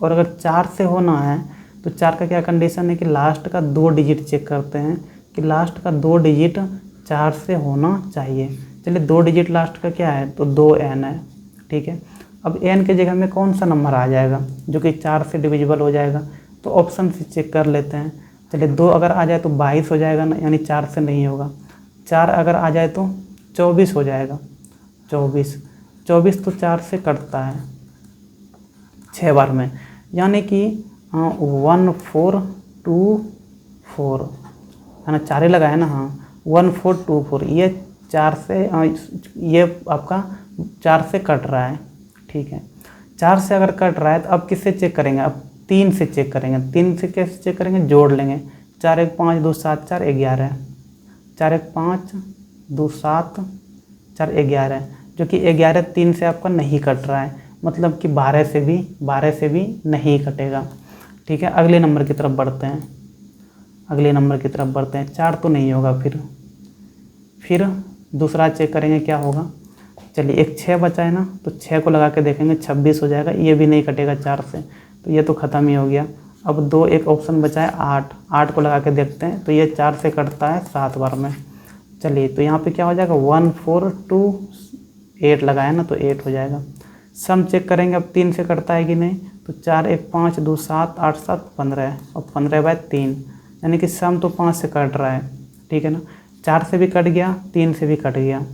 S1: और अगर 4 से होना है तो 4 का क्या कंडीशन है कि लास्ट का 2 डिजिट चेक करते हैं कि लास्ट का 2 डिजिट 4 से होना चाहिए। चलिए 2 डिजिट लास्ट का क्या है? तो 2n है। ठीक है, अब n के जगह में कौन सा नंबर आ जाएगा जो कि 4 से डिविजिबल हो जाएगा? तो ऑप्शन से चेक कर लेते हैं। चलिए 2 अगर आ जाए तो 22 हो जाएगा ना, यानी 4 से नहीं होगा। 4 अगर आ जाए तो 24 हो जाएगा, 24 तो 4 से कटता है 6 बार में, यानी कि 1 4 2 4, है ना, 4 ही लगा है ना। हाँ 1 4 2 4, ये 4 से ये आपका 4 से कट रहा है। ठीक है, 4 से अगर कट रहा है तो अब किससे चेक करेंगे? अब 3 से चेक करेंगे। 3 से कैसे चेक करेंगे? जोड़ लेंगे। 4 1 5 2 7 4 11, 4 1 5 2 7 4 11, जो कि 11 3 से आपका नहीं कट रहा है, मतलब कि 12 से भी नहीं कटेगा। ठीक है, अगले नंबर की तरफ बढ़ते हैं। अगले नंबर की तरफ बढ़ते हैं। 4 तो नहीं होगा, फिर दूसरा चेक करेंगे क्या होगा। चलिए एक 6 बचा है ना, तो 6 को लगा के देखेंगे 26 हो जाएगा, ये भी नहीं कटेगा 4 से, तो ये तो ख़त्म ही हो गया। अब 2 एक ऑप्शन बचा है 8 को लगा के देखते हैं तो ये 4 से कटता है 7 बार में। चलिए तो यहाँ पे क्या हो जाएगा? 1 4 2 8 लगाया ना, तो 8 हो जाएगा। सम चेक करेंगे अब 3 से कटता है कि नहीं, तो 4 1 5 2 7 8 7 15 और 15/3, यानी कि सम तो 5 से कट रहा है। ठीक है ना, 4 से भी कट गया, 3 से भी कट गया,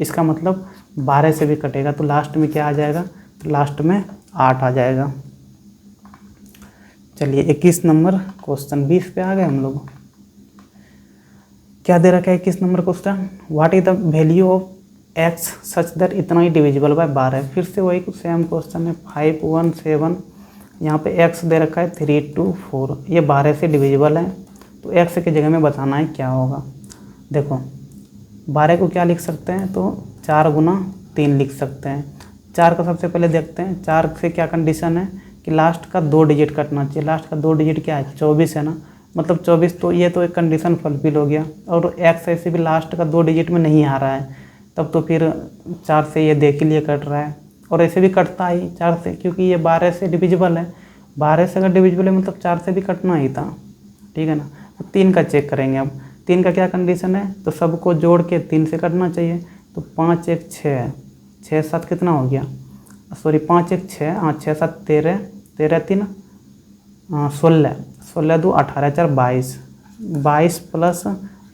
S1: इसका मतलब 12 से भी कटेगा, तो लास्ट में क्या आ जाएगा? तो लास्ट में 8 आ जाएगा। चलिए 21 नंबर क्वेश्चन, 20 पे आ गए हम लोग। क्या दे रखा है 21 number question? What is the value of x such that इतना ही डिविजिबल बाय 12 है। फिर से वही कुछ सेम क्वेश्चन है 5 1 7, यहाँ पे एक्स दे रखा है 3 2 4, ये 12 से डिविजिबल है, तो एक्स की जगह में बताना है क्या होगा। देखो 12 को क्या लिख सकते हैं, तो 4 गुना 3 लिख सकते हैं। 4 का सबसे पहले देखते हैं 4 से क्या कंडीशन है कि लास्ट का 2 डिजिट कटना चाहिए। लास्ट का 2 डिजिट क्या है, 24 है ना, मतलब 24, तो ये तो एक कंडीशन फुलफिल हो गया। और एक्स ऐसे भी लास्ट का 2 डिजिट में नहीं आ रहा है, तब तो फिर 4 से ये देख के लिए कट रहा है, और ऐसे भी कटता ही 4 से, क्योंकि ये 12 से डिविजिबल है। 12 से अगर डिविजिबल है मतलब 4 से भी कटना ही था, ठीक है ना। तो 3 का चेक करेंगे अब। 3 का क्या कंडीशन है, तो सबको जोड़ के 3 से कटना चाहिए, तो 5 1 6 है, 6 7 कितना हो गया, सॉरी 5 1 6, हाँ 6 7 13, 13 3 16, 16 2 18 4 22, 22 प्लस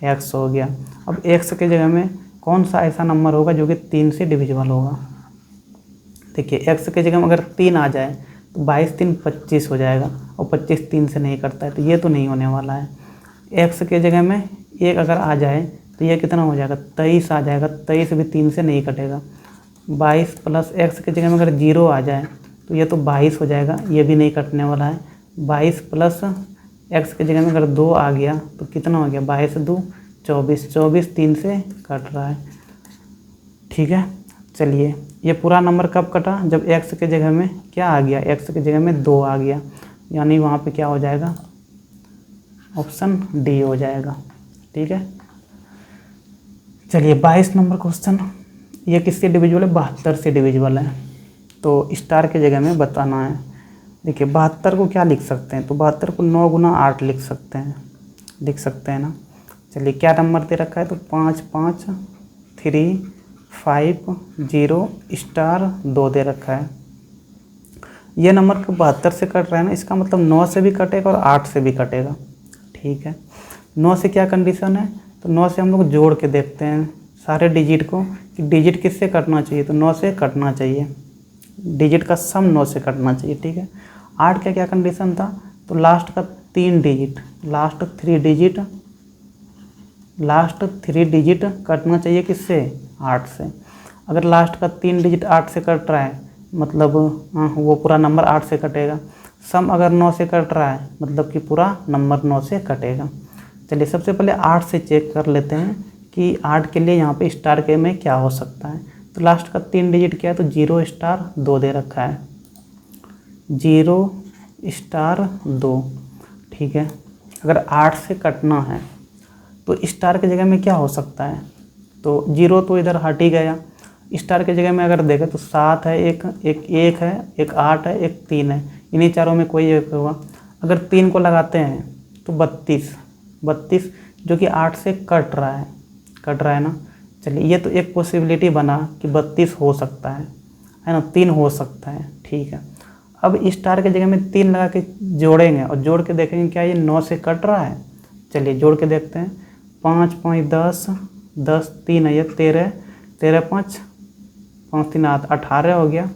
S1: एक्स हो गया। अब एक्स के जगह में कौन सा ऐसा नंबर होगा जो कि 3 से डिविजिबल होगा। देखिए एक्स के जगह में अगर 3 आ जाए तो 22 3 25 हो जाएगा, और 25 3 से नहीं कटता है, तो ये तो नहीं होने वाला है। एक्स के जगह में 1 अगर आ जाए तो ये कितना हो जाएगा, 23 आ जाएगा, 23 भी 3 से नहीं कटेगा। 22 प्लस एक्स के जगह में अगर 0 आ जाए तो ये तो 22 हो जाएगा, ये भी नहीं कटने वाला है। 22 प्लस एक्स के जगह में अगर 2 आ गया तो कितना हो गया, 22 2 24, 24 3 से कट रहा है, ठीक है। चलिए ये पूरा नंबर कब कटा, जब एक्स के जगह में क्या आ गया, एक्स के जगह में 2 आ गया, यानी वहाँ पे क्या हो जाएगा, ऑप्शन डी हो जाएगा, ठीक है। चलिए 22 नंबर क्वेश्चन, ये किससे डिविजिबल है, 72 से डिविजिबल है, तो स्टार के जगह में बताना है। देखिए 72 को क्या लिख सकते हैं, तो 72 को 9 गुना 8 लिख सकते हैं ना। चलिए क्या नंबर दे रखा है, तो 5 5 3 5 0 स्टार 2 दे रखा है। ये नंबर को 72 से कट रहा है ना, इसका मतलब 9 से भी कटेगा और 8 से भी कटेगा, ठीक है। 9 से क्या कंडीशन है, तो 9 से हम लोग जोड़ के देखते हैं सारे डिजिट को कि डिजिट किससे कटना चाहिए, तो 9 से कटना चाहिए, डिजिट का सम 9 से कटना चाहिए, ठीक है। 8 का क्या कंडीशन था, तो लास्ट का 3 डिजिट, लास्ट 3 डिजिट कटना चाहिए किससे, 8 से। अगर लास्ट का 3 डिजिट 8 से कट रहा है मतलब वो पूरा नंबर 8 से कटेगा। सम अगर 9 से कट रहा है मतलब कि पूरा नंबर 9 से कटेगा। चलिए सबसे पहले 8 से चेक कर लेते हैं कि 8 के लिए यहाँ पे स्टार के में क्या हो सकता है। तो लास्ट का 3 डिजिट क्या है, तो 0 स्टार 2 दे रखा है, 0 स्टार 2, ठीक है। अगर 8 से कटना है तो स्टार की जगह में क्या हो सकता है, तो 0 तो इधर हट ही गया। स्टार की जगह में अगर देखें तो 7 है, एक है, एक 8 है, एक 3 है, इन्हीं चारों में कोई एक होगा। अगर 3 को लगाते हैं तो 32 जो कि 8 से कट रहा है ना। चलिए ये तो एक पॉसिबिलिटी बना कि 32 हो सकता है ना, 3 हो सकता है, ठीक है। अब स्टार की जगह में 3 लगा के जोड़ेंगे और जोड़ के देखेंगे क्या ये 9 से कट रहा है। चलिए जोड़ के देखते हैं, 5 5 10 10 3 है ये 13 13 5 5 3 18 हो गया,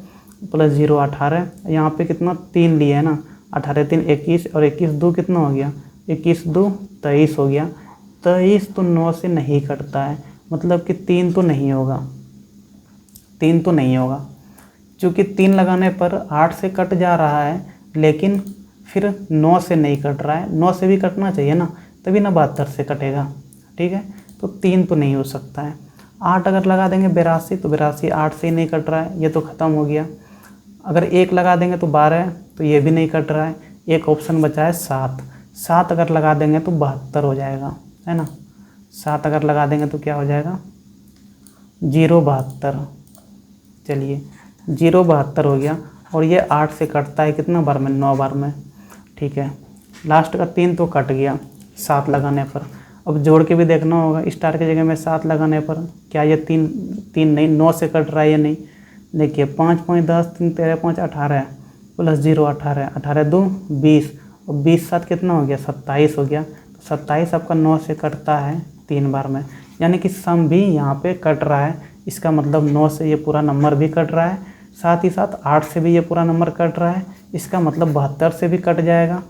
S1: प्लस 0 18, यहाँ पे कितना 3 लिए है ना, 18 3 21 और 21 2 कितना हो गया, 21 2 23 हो गया। 23 तो 9 से नहीं कटता है, मतलब कि 3 तो नहीं होगा, क्योंकि 3 लगाने पर 8 से कट जा रहा है, लेकिन फिर 9 से नहीं कट रहा है। 9 से भी कटना चाहिए ना, तभी ना 72 से कटेगा, ठीक है। तो 3 तो नहीं हो सकता है। 8 अगर लगा देंगे 82, तो 82 8 से ही नहीं कट रहा है, ये तो ख़त्म हो गया। अगर 1 लगा देंगे तो 12, तो ये भी नहीं कट रहा है। एक ऑप्शन बचा है 7 अगर लगा देंगे तो 72 हो जाएगा, है ना। 7 अगर लगा देंगे तो क्या हो जाएगा, 0 72। चलिए 0 72 हो गया, और ये 8 से कटता है कितना बार में, 9 बार में, ठीक है। लास्ट का 3 तो कट गया 7 लगाने पर। अब जोड़ के भी देखना होगा, स्टार की जगह में 7 लगाने पर क्या ये 3 नहीं 9 से कट रहा है या नहीं। देखिए 5 5 10 3 13 5 18 प्लस 0 18 18 2 20 और 20 7 कितना हो गया, 27 हो गया। तो 27 आपका 9 से कटता है 3 बार में, यानी कि सम भी यहाँ पे कट रहा है। इसका मतलब 9 से ये पूरा नंबर भी कट रहा है, साथ ही साथ 8 से भी ये पूरा नंबर कट रहा है। इसका मतलब 72 से भी कट जाएगा।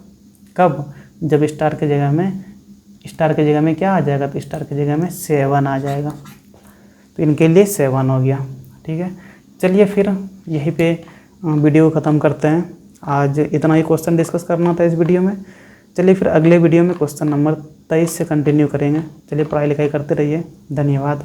S1: कब, जब स्टार की जगह में क्या आ जाएगा, तो स्टार की जगह में 7 आ जाएगा। तो इनके लिए 7 हो गया। ठीक है, चलिए फिर यहीं पे वीडियो ख़त्म करते हैं। आज इतना ही क्वेश्चन डिस्कस करना था इस वीडियो में। चलिए फिर अगले वीडियो में क्वेश्चन नंबर 23 से कंटिन्यू करेंगे। चलिए पढ़ाई लिखाई करते रहिए। धन्यवाद।